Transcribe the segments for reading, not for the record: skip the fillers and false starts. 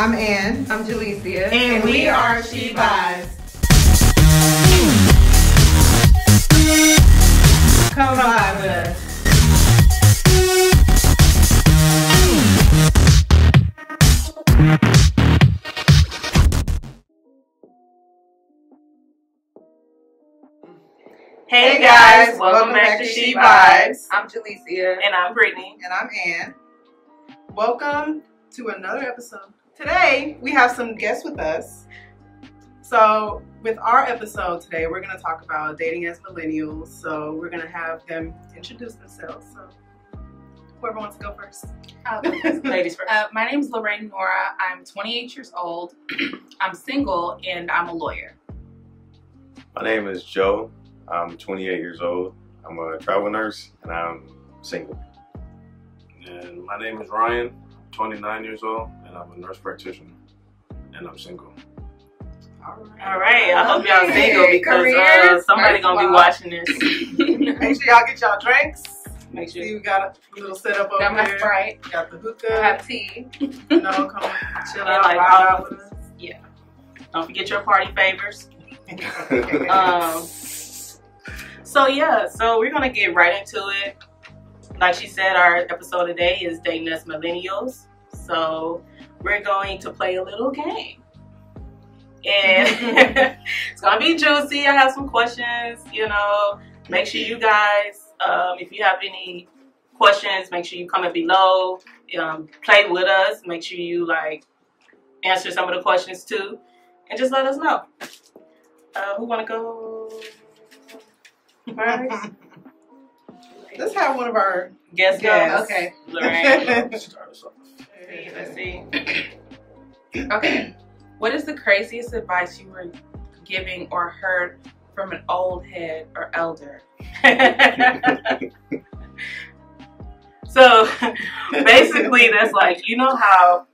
I'm Ann. I'm Jalecia. And we are She Vibes. Come vibe with us. Hey guys, welcome back to She Vibes. I'm Jalecia. And I'm Brittany. And I'm Ann. Welcome to another episode. Today, we have some guests with us. So, with our episode today, we're going to talk about dating as millennials. So, we're going to have them introduce themselves. So, whoever wants to go first. Ladies first. My name is Lorraine Nora. I'm 28 years old. I'm single and I'm a lawyer. My name is Joe. I'm 28 years old. I'm a travel nurse and I'm single. And my name is Ryan. I'm 29 years old and I'm a nurse practitioner and I'm single. All right. I hope y'all single because somebody gonna be watching this. Make sure y'all get y'all drinks. Make sure. See, we got a little setup over Got my there. Sprite. Got the I hookah. have tea. You know, come chill out, like, vibe out with us. Yeah. Don't forget your party favors. So we're gonna get right into it. Like she said, our episode today is dating as millennials. So we're going to play a little game. And it's gonna be juicy. I have some questions, Make sure you guys, if you have any questions, make sure you comment below. Play with us. Make sure you answer some of the questions too. And just let us know. Who wanna go first? Let's have one of our guests. Okay. Lorraine. Start us off. Let's see. Okay. What is the craziest advice you were giving or heard from an old head or elder? So basically that's how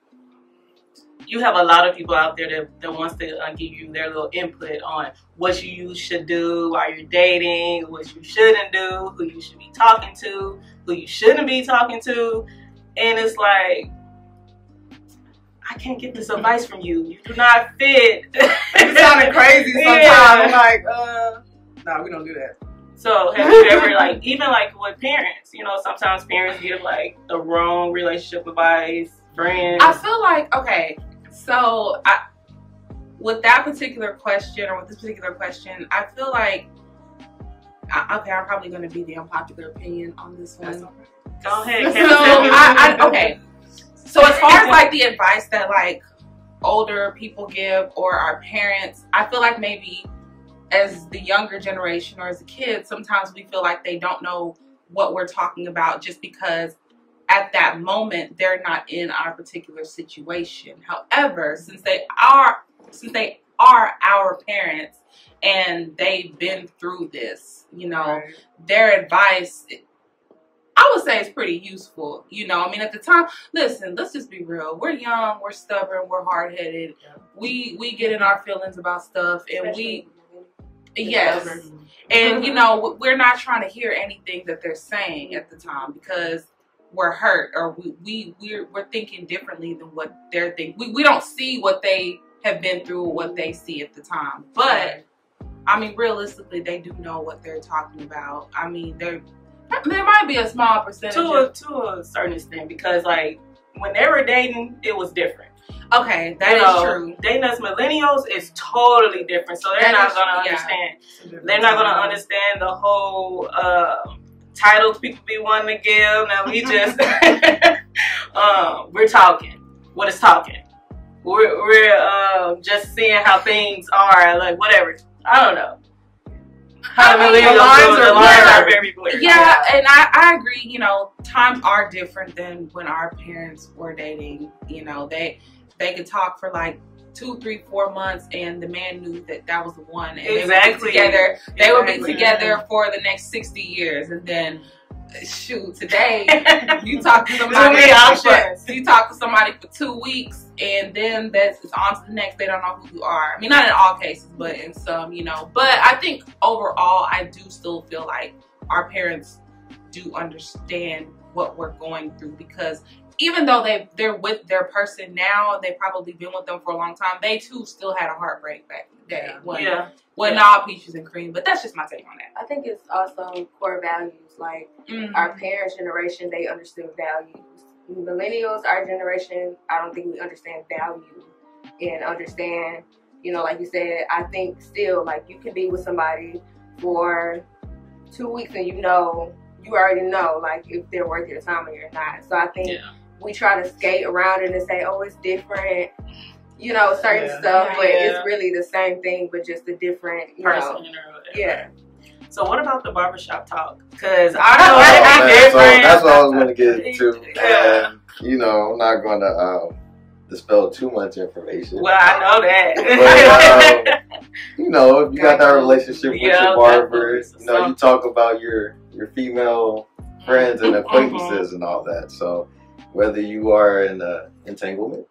you have a lot of people out there that wants to give you their little input on what you should do while you're dating, what you shouldn't do, who you should be talking to, who you shouldn't be talking to. And it's like, I can't get this advice from you. You do not fit. It sounded crazy sometimes. Yeah. I'm like, no, we don't do that. So have you ever even with parents, sometimes parents give the wrong relationship advice, friends. I feel like, okay, so with that particular question or with this particular question, I feel like, okay, I'm probably going to be the unpopular opinion on this one. Go ahead. So okay. So as far as the advice that older people give or our parents, I feel like maybe as the younger generation or as a kid, sometimes we feel like they don't know what we're talking about just because at that moment they're not in our particular situation. However, since they are our parents and they've been through this, Right. their advice, I would say, it's pretty useful. At the time, listen, let's just be real. We're young, we're stubborn, we're hard-headed. Yeah. We get in our feelings about stuff, and yes. And, we're not trying to hear anything that they're saying at the time because we're hurt or we're thinking differently than what they're thinking. We don't see what they have been through or what they see at the time. But, realistically, they do know what they're talking about. There might be a small percentage to a certain extent because when they were dating, it was different. Okay, that is true. Dating as millennials is totally different, so they're not gonna understand. They're not gonna understand the whole titles people be wanting to give. Now we just we're talking. What is talking? We're just seeing how things are, whatever. I don't know. The lines are very blurred. Yeah, and I agree. Times are different than when our parents were dating. They could talk for 2, 3, 4 months, and the man knew that was the one. And exactly. They would be together for the next 60 years, and then shoot, today you talk to somebody. You talk to somebody for 2 weeks, and then it's on to the next. They don't know who you are. Not in all cases, but in some, But I think overall, I do still feel like our parents do understand what we're going through because even though they're with their person now, they've probably been with them for a long time, they too still had a heartbreak back in the day. When all peaches and cream. But that's just my take on that. I think it's also core values. Like our parents' generation, they understood values. Millennials, our generation, I don't think we understand value and understand, like you said, I think still, like, you can be with somebody for 2 weeks and you already know, like, if they're worth your time or you're not. So I think we try to skate around it and say, oh, it's different, certain stuff, but it's really the same thing, but just a different, person. Yeah. So what about the barbershop talk? Because I know it'd be different. So that's what I was going to get to. And, I'm not going to dispel too much information. Well, I know that. But, if you got that relationship with your barber, you talk about your female friends and acquaintances and all that. So whether you are in an entanglement,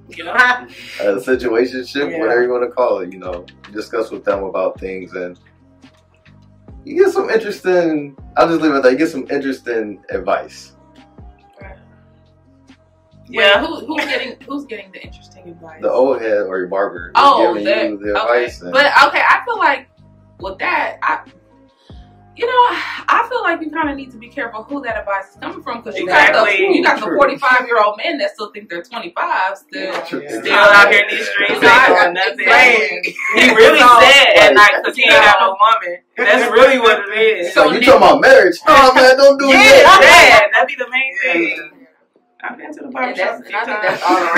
a situationship, whatever you want to call it, you discuss with them about things and you get some interesting, I'll just leave it there, you get some interesting advice. Yeah. Wait, who's getting the interesting advice? The old head or your barber giving you the advice. But I feel like with that, I feel like you kind of need to be careful who that advice is coming from, because you got the 45-year-old men that still think they're 25, still out here in these streets doing nothing. He really sad at night because he ain't got no woman. That's really what it is. So you talking about marriage? Oh man, don't do that. That'd be the main thing. I've been to the barbershop. I think that's all around.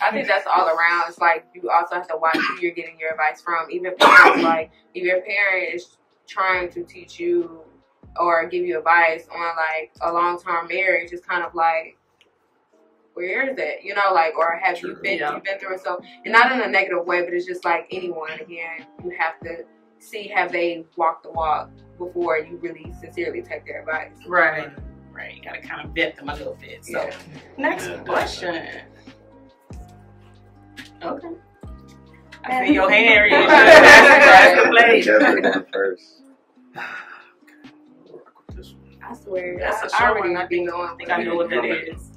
I think that's all around. It's like you also have to watch who you're getting your advice from. Even parents, like if your parent is trying to teach you or give you advice on like a long-term marriage, it's kind of like, where is it? Or have you been through it? So, and not in a negative way, but it's just like anyone. Again, you have to see, have they walked the walk before you really sincerely take their advice. Right. You gotta kind of vet them a little bit. So, next question. Okay. I see your hand raised. That's the play. First. I swear, that's I already think I know what that is.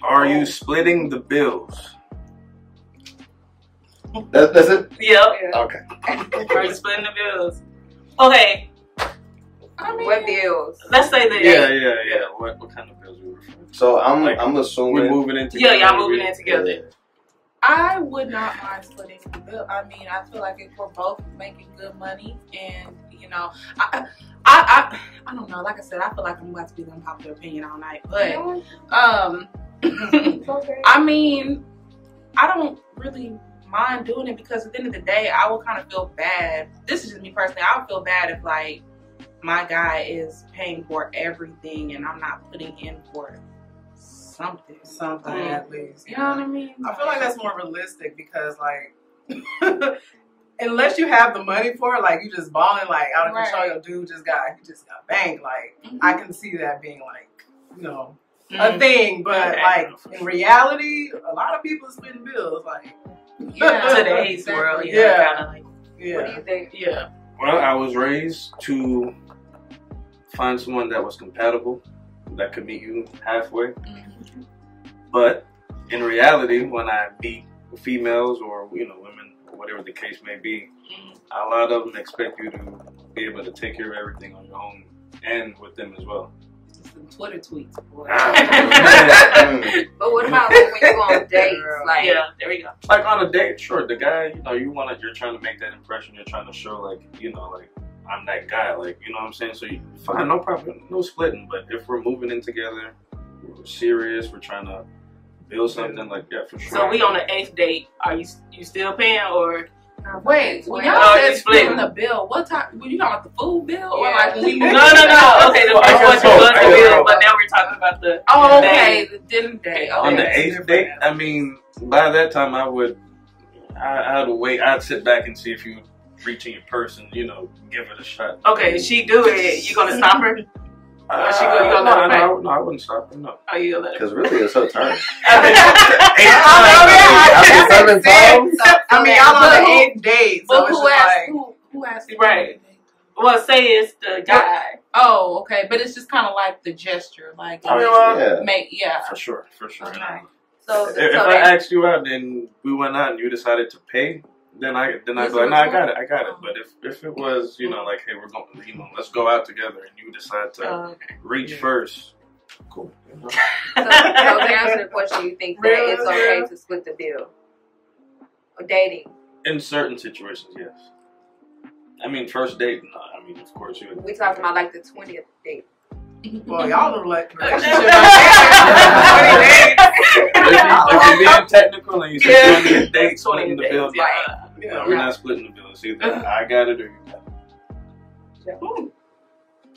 Are you splitting the bills? That's it? Yep. Okay. Are you splitting the bills? Okay. What bills? Let's say that. Yeah. What kind of bills are you referring to? So I'm assuming we're moving in together. Yeah, moving in together. I would not mind splitting the bill. I mean, I feel like if we're both making good money, and I don't know. Like I said, I feel like I'm about to be the unpopular opinion all night, but I mean, I don't really mind doing it, because at the end of the day, I will kind of feel bad. This is just me personally. I would feel bad if like my guy is paying for everything and I'm not putting in for something at least. You know what I mean? I feel like that's more realistic, because like unless you have the money for it, like you just balling like out of control, your dude just got banked. Like I can see that being like a thing, but like in reality, a lot of people are splitting bills. Like today's world, kind of like. What do you think? Yeah. Well, I was raised to find someone that was compatible, that could meet you halfway. But in reality, when I meet females or women, or whatever the case may be, a lot of them expect you to be able to take care of everything on your own and with them as well. Some Twitter tweets, boy. But what about like when you go on dates? Like, there we go. Like on a date, sure, the guy, you're trying to make that impression. You're trying to show like I'm that guy. Like, you know what I'm saying? So fine, no problem, no splitting. But if we're moving in together, we're serious, we're trying to build something, like for sure. So we on the 8th date. Are you still paying or? Wait, when y'all said splitting the bill, what time? Were you talking about the food bill or like when we moved? No. Okay, the first one was the bill, but now we're talking about the the dinner date. On the 8th date, I mean, by that time I'd wait. I'd sit back and see if you reach in your purse and give it a shot. Okay, she do it. You gonna stop her? No, I wouldn't stop her. No. Oh, you gonna let her? Because really, it's her turn. 7 times. I mean, y'all on the 8th date. But who asked? Who asked? Right. Well, say it's the guy. Oh, okay, but it's just kind of like the gesture, like I mean, well, yeah, for sure. Okay. So If I asked you out, then we went out and you decided to pay, then I'd be like, no, I got it. But if it was, you know, like, hey, we're going, you know, let's go out together, and you decide to reach first, cool. You know? So to answer the question, you think that it's okay to split the bill? Or dating? In certain situations, yes. I mean, first date, no. I mean, of course, you would. We talking about like the 20th date. Well, y'all look like If you're being technical and you say 20 dates, splitting the bill, Yeah. we're not splitting the bill. It's either I got it or you got it.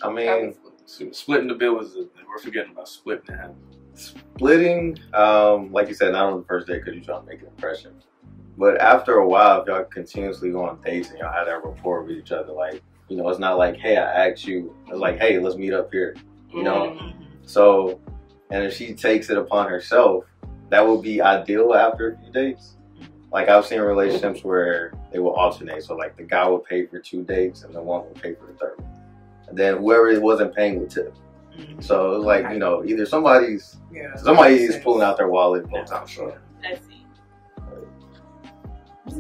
I mean, splitting the bill is we're forgetting about splitting it. splitting, like you said, not on the first date because you're trying to make an impression. But after a while, if y'all continuously go on dates and y'all have that rapport with each other, like, you know, it's not like, hey, I asked you. It's like, hey, let's meet up here. You know? So, and if she takes it upon herself, that would be ideal after a few dates. Like, I've seen relationships where they will alternate. So, like, the guy would pay for 2 dates and the one would pay for the third one. And then whoever it wasn't paying would tip. So, it's like, you know, either somebody is pulling out their wallet both times. So. I see. We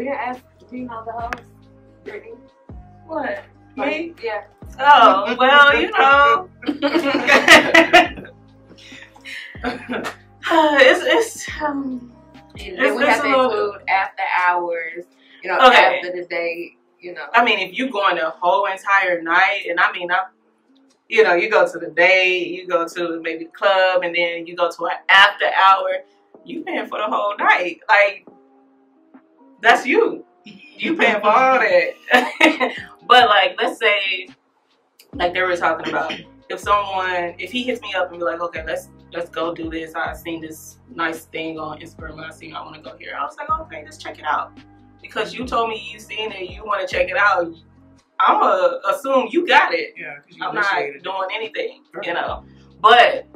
didn't ask, do you know the host? Brittany? What? Me? Yeah. Oh, well, you know. it's And we have to include after hours, you know, Okay. after the date, you know. I mean, if you go on the whole entire night, and I mean, you know, you go to the date, you go to maybe the club, and then you go to an after hour, you paying for the whole night. Like, that's you. You paying for all that. But, like, let's say, like they were talking about, if he hits me up and be like, okay, let's go do this. I seen this nice thing on Instagram and I want to go here. I was like, okay, just check it out. Because you told me you seen it, you want to check it out. I'm going to assume you got it. Yeah, I'm not doing anything, you know. But,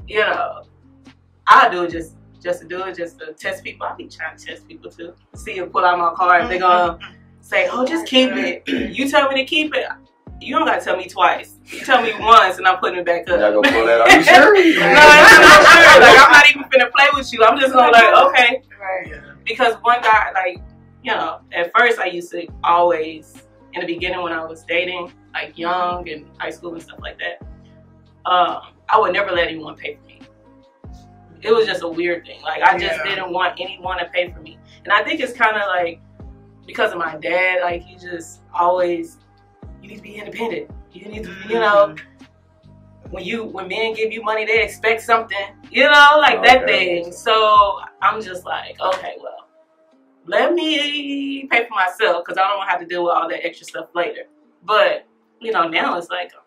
you know, I do it just to do it, just to test people. I be trying to test people too. See if pull out my card. They're going to say, oh, just keep it. You tell me to keep it. You don't got to tell me twice. You tell me once and I'm putting it back up. Y'all gonna pull that out? You sure? No, I'm not sure. Like, I'm not even finna play with you. I'm just gonna like, okay. Right. Because one guy, like, you know, at first I used to always, in the beginning when I was dating, like young and high school and stuff like that, I would never let anyone pay for me. It was just a weird thing. Like, I just didn't want anyone to pay for me. And I think it's kind of like, because of my dad, like, he just always, you need to be independent. You need to, you know, when men give you money, they expect something, you know, like that thing. So I'm just like, okay, well, let me pay for myself because I don't want to have to deal with all that extra stuff later. But, you know, now it's like, oh,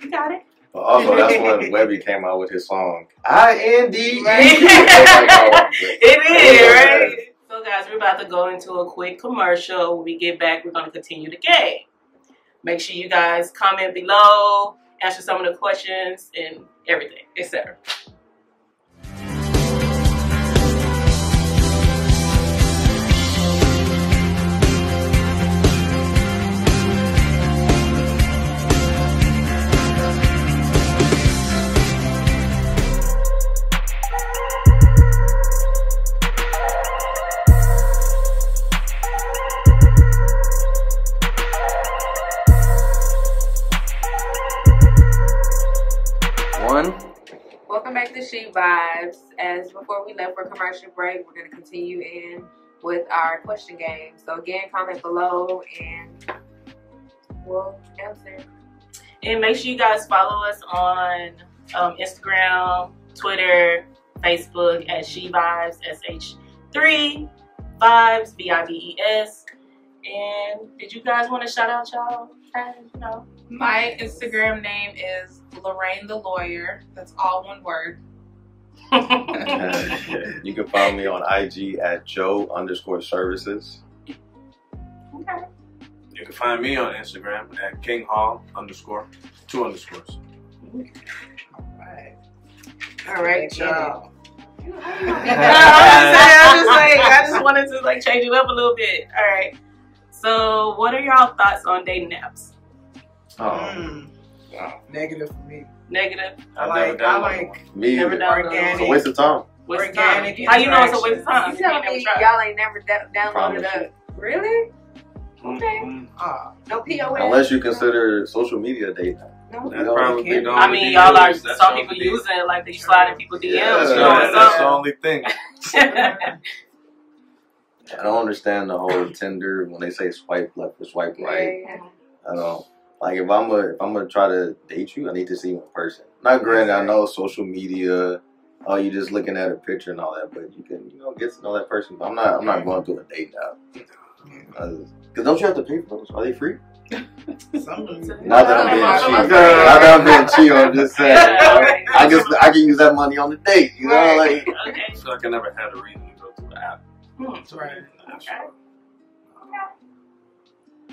you got it. But also, that's when Webby came out with his song, I-N-D-E. It is, right? So, guys, we're about to go into a quick commercial. When we get back, we're going to continue the game. Make sure you guys comment below, answer some of the questions, and everything, etc. Welcome back to She Vibes. As before we left for commercial break, we're going to continue in with our question game. So again, comment below and we'll answer. And make sure you guys follow us on Instagram, Twitter, Facebook at She Vibes, SH3 Vibes, VIBES. And did you guys want to shout out y'all? You know. My Instagram name is Lorraine the Lawyer. That's all one word. You can follow me on IG at Joe_services. Okay. You can find me on Instagram at KingHall_, 2 underscores. All right, y'all. I just wanted to like change it up a little bit. All right. So, what are y'all thoughts on dating apps? Negative for me. Negative. I I've never like Me Never either. done organic. It's a waste of time. Waste of Organic time. How you know it's a waste of time? You telling never me tried. y'all ain't never downloaded Promise up? Really? Okay. No POS. Unless you consider social media dating. No. That's No, probably can't. the I only mean, thing y'all are. that's the Some only people thing. use it like they slide in people DMs. Yeah, you know what's that's the up. only thing. I don't understand the whole Tinder when they say swipe left or swipe right. Yeah. I don't like if I'm gonna try to date you, I need to see you in person. Not granted, I know social media. Oh, you're just looking at a picture and all that, but you can get to know that person. But I'm not going through a date now. Because don't you have to pay for those? Are they free? Some of them. Not that I'm being No, cheap. no, Not that I'm being cheap. I'm just saying. Yeah. I can use that money on the date. You know, Right. like. Okay. So I can never had a reason to go through the app. Right. Okay.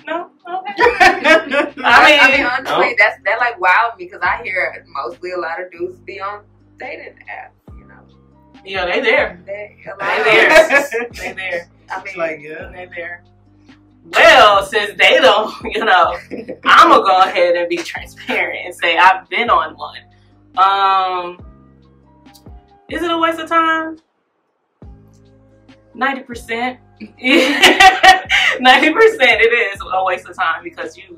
No. Okay. I mean, I honestly, that like wowed me because I hear mostly a lot of dudes be on dating apps. You know, mean, yeah, they there. they a lot They of there. They there. I mean, Like, yeah. They there. Well, since they don't, I'm gonna go ahead and be transparent and say I've been on one. Is it a waste of time? 90%. 90% it is a waste of time because it's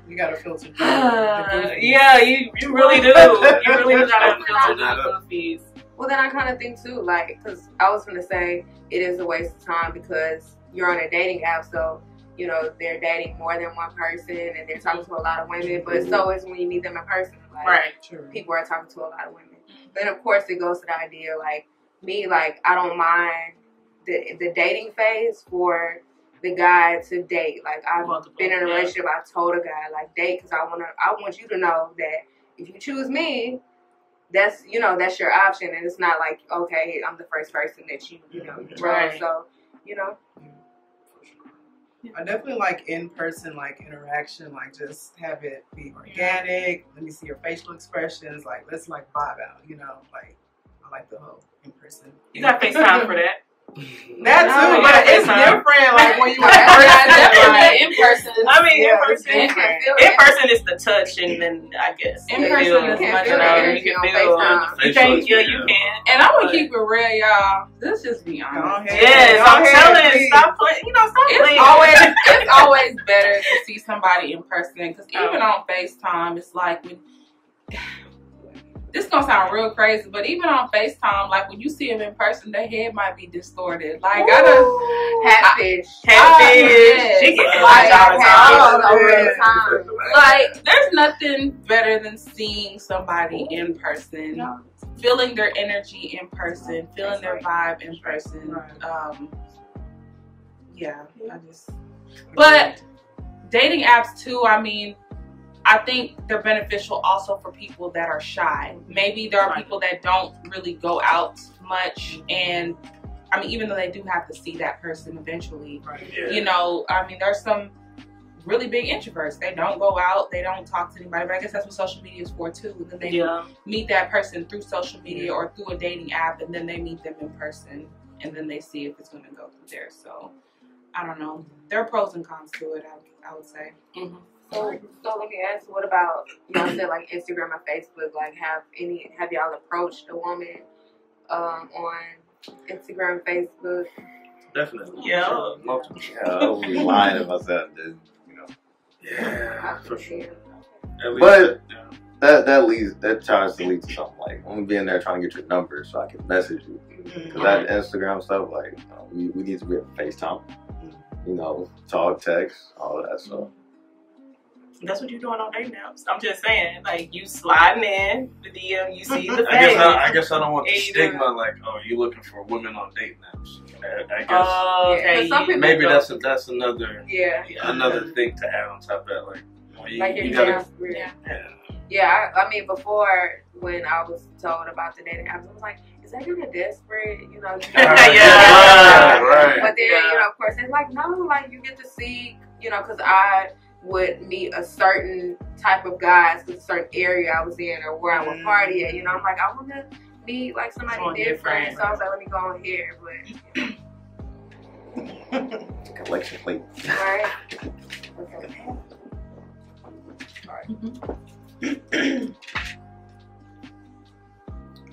You gotta filter. yeah, you really do. You really do gotta filter the goofies. well, then I kind of think too, like, because I was gonna say it is a waste of time because you're on a dating app, so they're dating more than one person and they're talking to a lot of women. But so is when you meet them in person. Like, Right. True. people are talking to a lot of women. Then of course it goes to the idea like me, like I don't mind the dating phase for the guy to date. Like I've been in a relationship. I told a guy like date because I want you to know that if you choose me, that's that's your option, and it's not like okay I'm the first person that you Right. So I definitely like in-person like interaction, like just have it be organic. Let me see your facial expressions. Like let's like vibe out, like I like the whole in-person. You got FaceTime for that. That too, No, but yeah, it's FaceTime. different. Like when you Definitely in in person. I mean, Yeah, in person. it's different. In person is the touch, and then I guess In you person feel, is You much can't feel the better. you energy can on feel. FaceTime. You can't. Yeah, you can. And I'm gonna keep it real, y'all. Let's just be Go honest. ahead. Yes, Go I'm ahead, telling. please. Stop playing. Stop playing. It's always better to see somebody in person because even on FaceTime, it's like when. This gonna sound real crazy, but even on FaceTime, like when you see them in person, their head might be distorted. Like Catfish. Catfish. She getting watched all the time. Over the time. like there's nothing better than seeing somebody in person, feeling their energy in person, feeling their vibe in person. But dating apps too, I mean, I think they're beneficial also for people that are shy. Maybe there are people that don't really go out much, and I mean, even though they do have to see that person eventually, I mean, there's some really big introverts. They don't go out, they don't talk to anybody, but I guess that's what social media is for too. And then they meet that person through social media or through a dating app, and then they meet them in person, and then they see if it's going to go through there. So, I don't know. There are pros and cons to it, I would say. Mm-hmm. So let me ask, what about y'all said like Instagram or Facebook? Like, have y'all approached a woman on Instagram, Facebook? Definitely. Yeah. Multiple. Yeah, I would be lying if I said I didn't. Yeah, for sure. But that tries to lead to something. Like I'm gonna be in there trying to get your number so I can message you. Because that Instagram stuff, like we need to be able to FaceTime. Talk, text, all of that stuff. That's what you're doing on dating apps. I'm just saying, like you sliding in the DM, you see the face. I guess I don't want the And stigma like, oh, you looking for women on dating apps. I guess Oh, okay. Yeah, some people maybe don't. that's another another thing to add on top of that. Like, you gotta, I mean, before when I was told about the dating apps, I was like, is that kind of desperate? Right. But then, of course, it's like, no, like you get to see, because I would meet a certain type of guys, because a certain area I was in or where I would party at. I'm like, I want to meet like somebody different. So I was like, let me go on here, but Collection plate. right.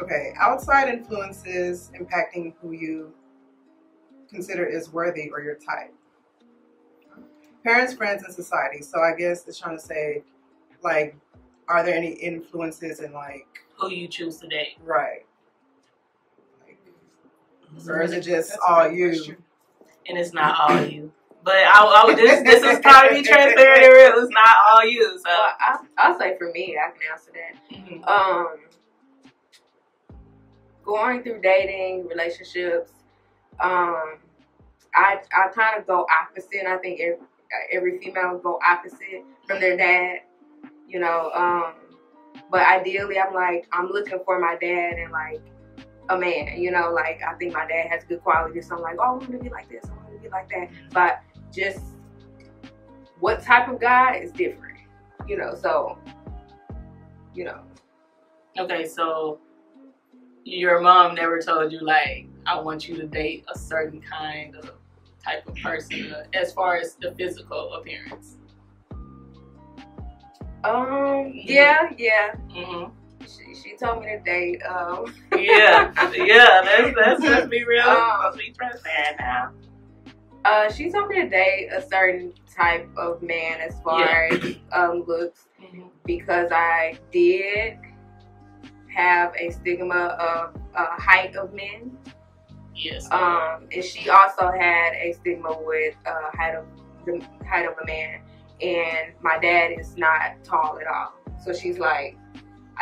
Okay, outside influences impacting who you consider is worthy or your type. Parents, friends, and society. So I guess it's trying to say, like, are there any influences in, like, who you choose to date? Right. Like, or is it just all you? Question. And it's not all you. But I would this is trying to be transparent and real. It's not all you. So Well, I'll say for me, I can answer that. Going through dating, relationships, I kind of go opposite. I think every female go opposite from their dad, you know. But ideally, I'm looking for my dad and like a man, you know. Like I think my dad has good qualities. So I'm like, oh, I want to be like this. I want to be like that. But just what type of guy is different, you know. So, you know. okay, so your mom never told you like I want you to date a certain kind of type of person as far as the physical appearance. Yeah. Mm-hmm. She told me to date. Yeah. Let's be real. Let's be transparent now. She told me to date a certain type of man as far as looks, because I did have a stigma of height of men. Yes. And she also had a stigma with height of a man, and my dad is not tall at all. So she's like,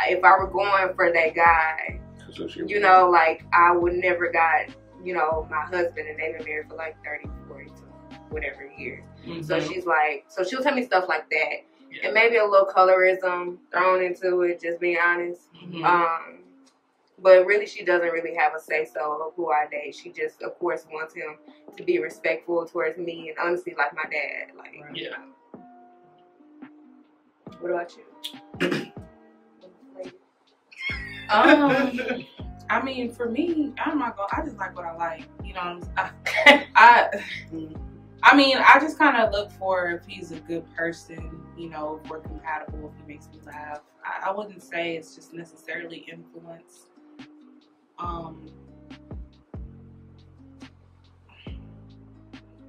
if I were going for that guy, you know, like I would never got, you know, my husband, and they've been married for like 30, 40, whatever years. So she's like, so she'll tell me stuff like that, and maybe a little colorism thrown into it, just being honest. But really, she doesn't really have a say-so of who I date. She just, of course, wants him to be respectful towards me and honestly like my dad. Like, you know. What about you? I mean, for me, I'm not gonna. I just like what I like. You know, I mean, I just kind of look for if he's a good person. You know, if we're compatible, if he makes me laugh. I wouldn't say it's just necessarily influence. I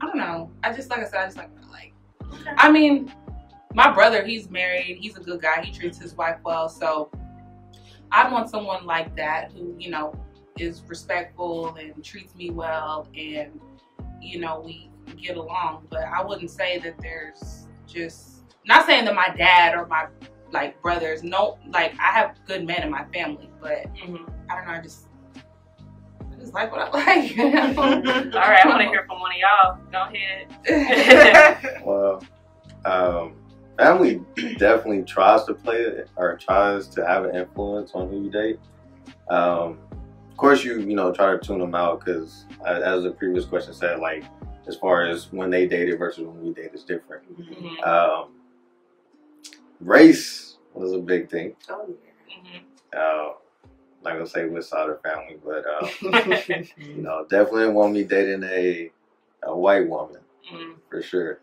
don't know. Like I said, I just like what I like. Okay. I mean, my brother, he's married. He's a good guy. He treats his wife well. So I'd want someone like that who, you know, is respectful and treats me well, and, you know, we get along. But I wouldn't say that there's just, not saying that my dad or my like brothers, no, like I have good men in my family, but I don't know, I just like what I like. All right, I want to hear from one of y'all. Go ahead. Well, family definitely tries to play it, or tries to have an influence on who you date. Of course, you know, try to tune them out, because as the previous question said, like as far as when they dated versus when we date is different. Race was a big thing. Not gonna say which side of the family, but you know, definitely want me dating a white woman for sure.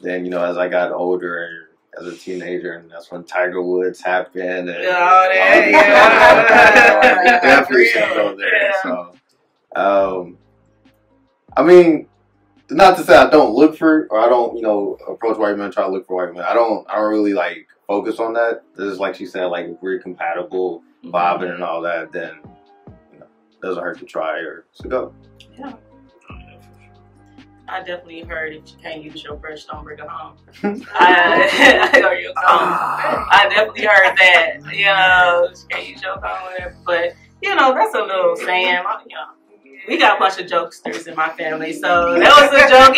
Then, you know, as I got older and as a teenager, and that's when Tiger Woods happened. And definitely should go there. So, I mean, not to say I don't look for, or I don't, you know, approach white men, try to look for white men. I don't really like focus on that. This is like she said, like if we're compatible, vibing and all that, then, you know, it doesn't hurt to try or to go. Yeah. I definitely heard if you can't use your brush, don't bring it home. I definitely heard that. You know, you can't use your phone, but you know, that's a little saying. You know, we got a bunch of jokesters in my family, so that was a joke.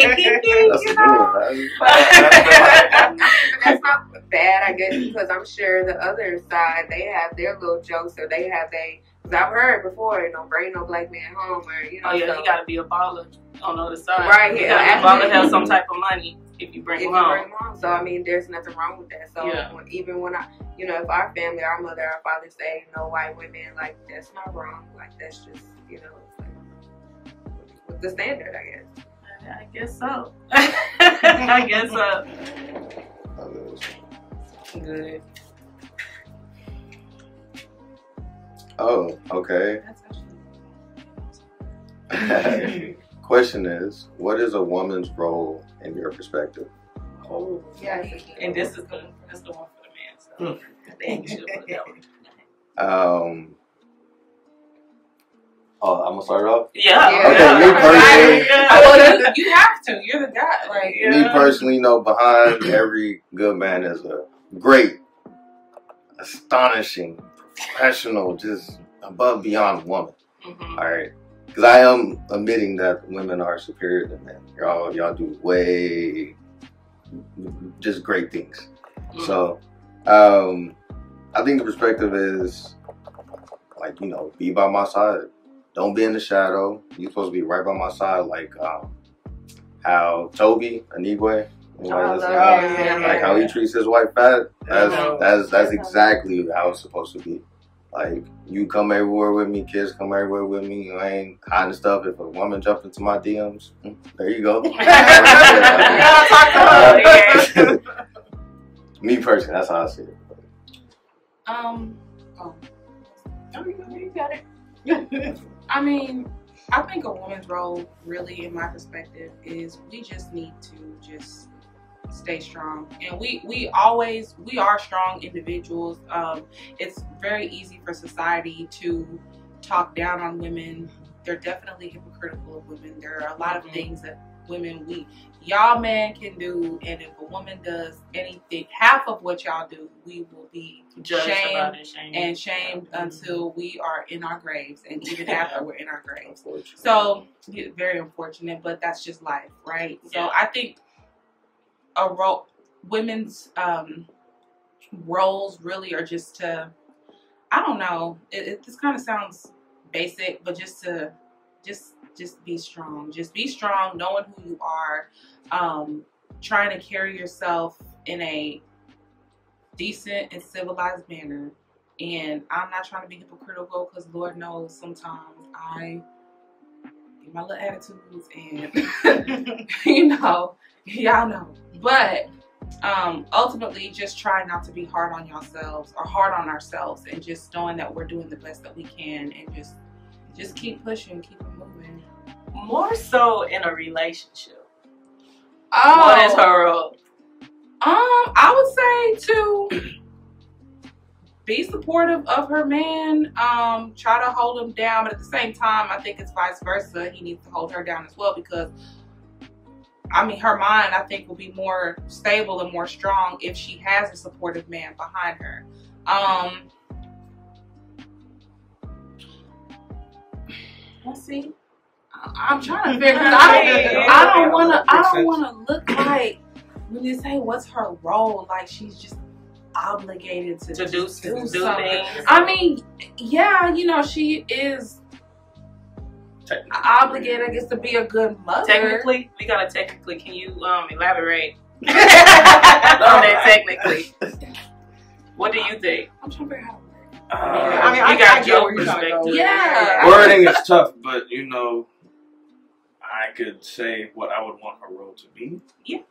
That's not bad, I guess, because I'm sure the other side, they have their little jokes, or they have because I've heard before, you know, bring no black man home, or, you know. Oh, yeah, so. You got to be a baller on the other side. Right, yeah. A baller have some type of money if you bring him home. So, I mean, there's nothing wrong with that. So, even when I, you know, if our family, our mother, our father say, no white women, like, that's not wrong. Like, that's just, you know, it's the standard, I guess. I guess so. I guess so. Good. Oh, okay. That's actually Question is, what is a woman's role in your perspective? Oh, Yeah. and this is the one for the man. So I think you should put that one. Oh, I'm gonna start off. Yeah. Okay, me personally- Well, you have to. You're the guy. Like, Me personally, you know, behind every good man is a great, astonishing, professional, just above beyond woman. Mm-hmm. All right, because I am admitting that women are superior to men. Y'all do way just great things. Mm-hmm. So, I think the perspective is like, you know, be by my side. Don't be in the shadow. You're supposed to be right by my side, like how Toby Anigwe, like how he treats his wife fat. That's exactly how it's supposed to be. Like, you come everywhere with me, kids come everywhere with me. You ain't hiding stuff. If a woman jump into my DMs, there you go. You gotta talk to her. Me personally, that's how I see it. oh. You got it. I mean, I think a woman's role, really, in my perspective, is we just need to just stay strong. And we are strong individuals. It's very easy for society to talk down on women. They're definitely hypocritical of women. There are a lot of things that y'all men can do, and if a woman does anything, half of what y'all do, we will be shamed until we are in our graves, and even after we're in our graves. So, yeah, very unfortunate, but that's just life, right? So I think women's roles really are just to, I don't know, this kind of sounds basic, but just be strong. Just be strong, knowing who you are, trying to carry yourself in a decent and civilized manner. And I'm not trying to be hypocritical, because Lord knows sometimes I get my little attitudes, and you know, y'all know. But ultimately, just try not to be hard on yourselves or hard on ourselves, and just knowing that we're doing the best that we can, and just keep pushing, keep it moving. More so in a relationship. Oh, what is her role? I would say to be supportive of her man, try to hold him down, but at the same time, I think it's vice versa. He needs to hold her down as well, because I mean, her mind, I think, will be more stable and more strong if she has a supportive man behind her. Let's see. I'm trying to figure. I don't want to look like, when you say what's her role, like she's just obligated to do something. I mean, yeah, you know, she is obligated, I guess, to be a good mother. Technically, can you elaborate on that technically? What do you think? I'm trying to figure out. I mean, you got your perspective. Yeah. Wording is tough, but you know, I could say what I would want her role to be. Yeah.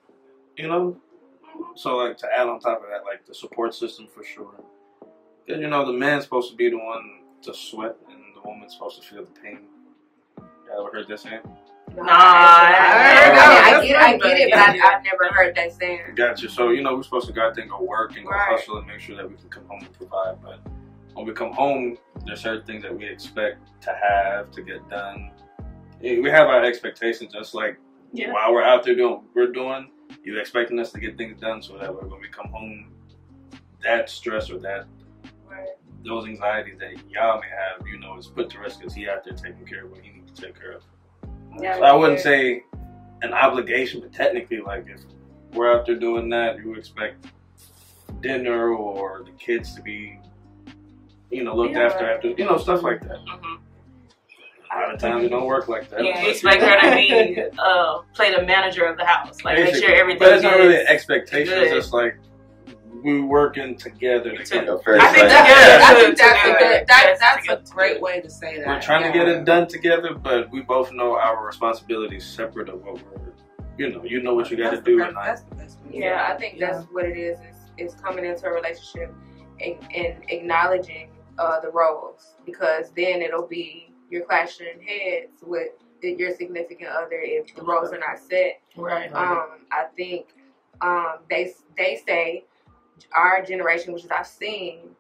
You know? So, like, to add on top of that, like, the support system for sure. Because, you know, the man's supposed to be the one to sweat, and the woman's supposed to feel the pain. You ever heard that saying? I get it, but I've never heard that saying. Gotcha. So, you know, we're supposed to go out there and go work and go hustle and make sure that we can come home and provide. But when we come home, there's certain things that we expect to have, to get done. We have our expectations, just like while we're out there doing what we're doing, you're expecting us to get things done, so that when we come home, that stress or those anxieties that y'all may have, you know, is put to rest, because he out there taking care of what he needs to take care of. Yeah, so I wouldn't say an obligation, but technically, like, if we're out there doing that, you expect dinner or the kids to be, you know, looked after, you know, stuff like that. A lot of times it don't work like that. Yeah, you expect her to be play the manager of the house, like make sure everything. But it's not really an expectation. It's just like we working together. I think that's a great way to say that. We're trying to get it done together, but we both know our responsibilities separate of what we're. You know what you got to do. That's the best way. Yeah, I think that's what it is. is coming into a relationship and acknowledging the roles, because then it'll be you're clashing heads with your significant other if the roles are not set. Right. I think they say our generation, which is I've seen,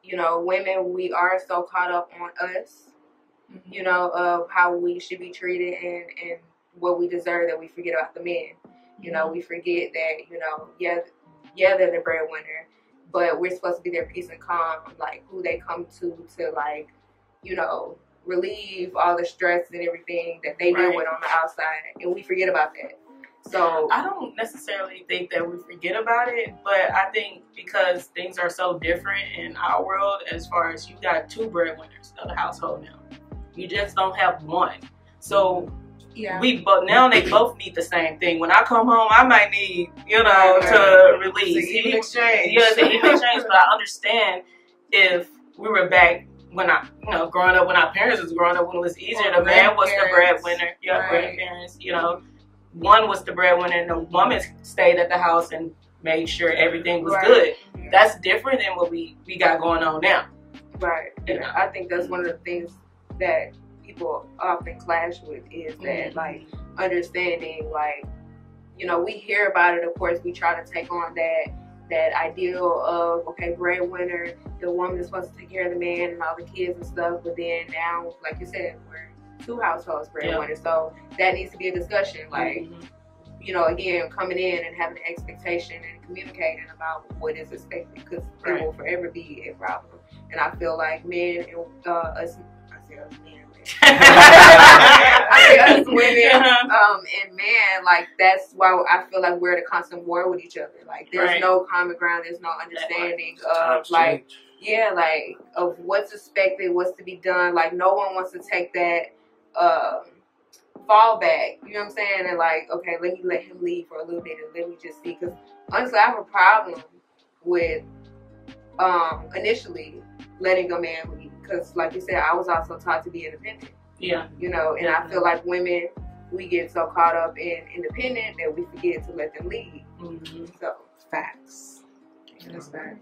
you know, women, we are so caught up on us, you know, of how we should be treated and what we deserve, that we forget about the men. You know, we forget that, you know, yeah, they're the breadwinner, but we're supposed to be their peace and calm, like who they come to like, you know, relieve all the stress and everything that they deal with on the outside, and we forget about that. So I don't necessarily think that we forget about it, but I think because things are so different in our world, as far as you got two breadwinners of the household now, you just don't have one. So now they both need the same thing. When I come home, I might need, you know, to release. It's an even exchange. Yeah, it's an even exchange. But I understand if we were back when growing up, when our parents was growing up, when it was easier, the man was the breadwinner. Yeah, grandparents, you know. One was the breadwinner and the woman stayed at the house and made sure everything was good. That's different than what we got going on now. Right. And I think that's one of the things that people often clash with is that, like, understanding, like, you know, we hear about it, of course, we try to take on that ideal of, okay, breadwinner, the woman is supposed to take care of the man and all the kids and stuff, but then now, like you said, we're two households breadwinners, so that needs to be a discussion, like, you know, again, coming in and having an expectation and communicating about what is expected, because there will forever be a problem. And I feel like men and us men, I say us women and men, like, that's why I feel like we're at a constant war with each other. Like, there's no common ground, there's no understanding of, like, like, of what's expected, what's to be done. Like, no one wants to take that fall back, you know what I'm saying? And like, okay, let me let him leave for a little bit and let me just see. Because honestly, I have a problem with initially letting a man leave. Because like you said, I was also taught to be independent. Yeah. You know, and I feel like women, we get so caught up in independent that we forget to let them lead. So, facts. That's facts.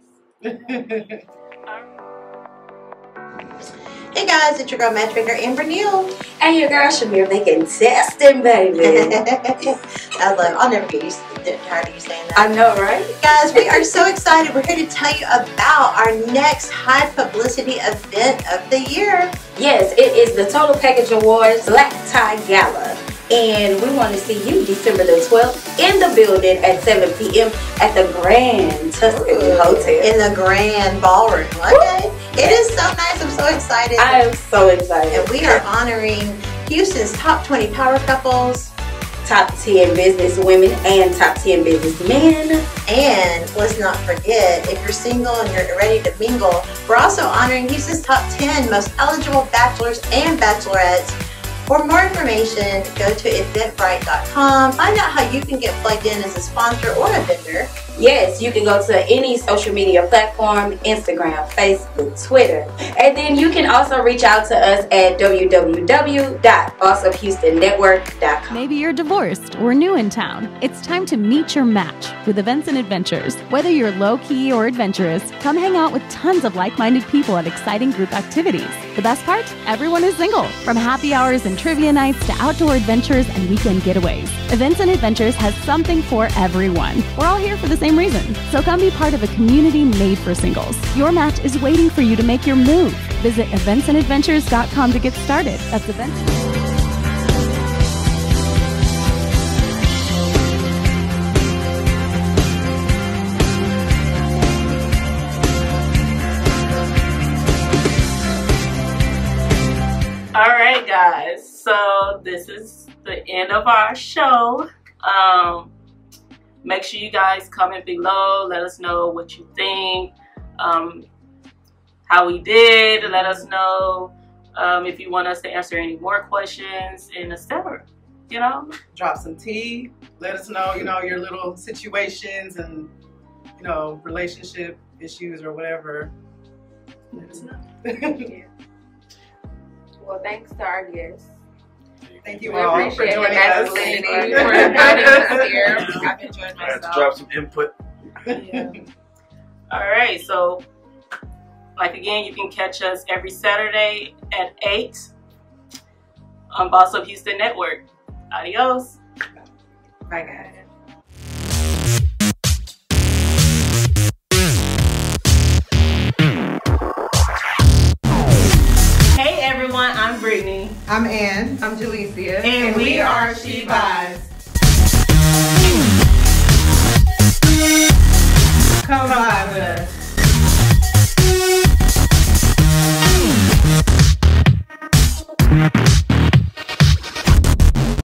Hey guys, it's your girl Matchmaker Amber Neal. And your girl Shamir making testing, baby. I'll never get tired of you saying that. I know, right? Guys, we are so excited. We're here to tell you about our next high publicity event of the year. Yes, it is the Total Package Awards Black Tie Gala. And we want to see you December the 12th in the building at 7 p.m. at the Grand Tuscany Hotel. In the Grand Ballroom. Okay. It is so nice. I'm so excited. I am so excited. And we are honoring Houston's top 20 power couples, top 10 business women, and top 10 businessmen. And let's not forget, if you're single and you're ready to mingle, we're also honoring Houston's top 10 most eligible bachelors and bachelorettes. For more information, go to eventbrite.com. Find out how you can get plugged in as a sponsor or a vendor. Yes, you can go to any social media platform, Instagram, Facebook, Twitter. And then you can also reach out to us at www.bossofhoustonnetwork.com. Maybe you're divorced or new in town. It's time to meet your match with Events and Adventures. Whether you're low-key or adventurous, come hang out with tons of like-minded people at exciting group activities. The best part? Everyone is single. From happy hours and trivia nights to outdoor adventures and weekend getaways, Events and Adventures has something for everyone. We're all here for the same reason. So come be part of a community made for singles. Your match is waiting for you to make your move. Visit eventsandadventures.com to get started. That's events. All right, guys. So this is the end of our show. Make sure you guys comment below. Let us know what you think, how we did. Let us know if you want us to answer any more questions, and etc. You know, drop some tea. Let us know, you know, your little situations and, you know, relationship issues or whatever. Let us know. Yeah. Well, thanks to our guests. Thank you all for joining us. Thank you for inviting us here. I've enjoyed myself. I had to drop some input. Yeah. All right, so like again, you can catch us every Saturday at 8 on Boss Up Houston Network. Adios. Bye, guys. Hey everyone, I'm Brittany. I'm Ann. I'm Jalecia. And we are She Buys.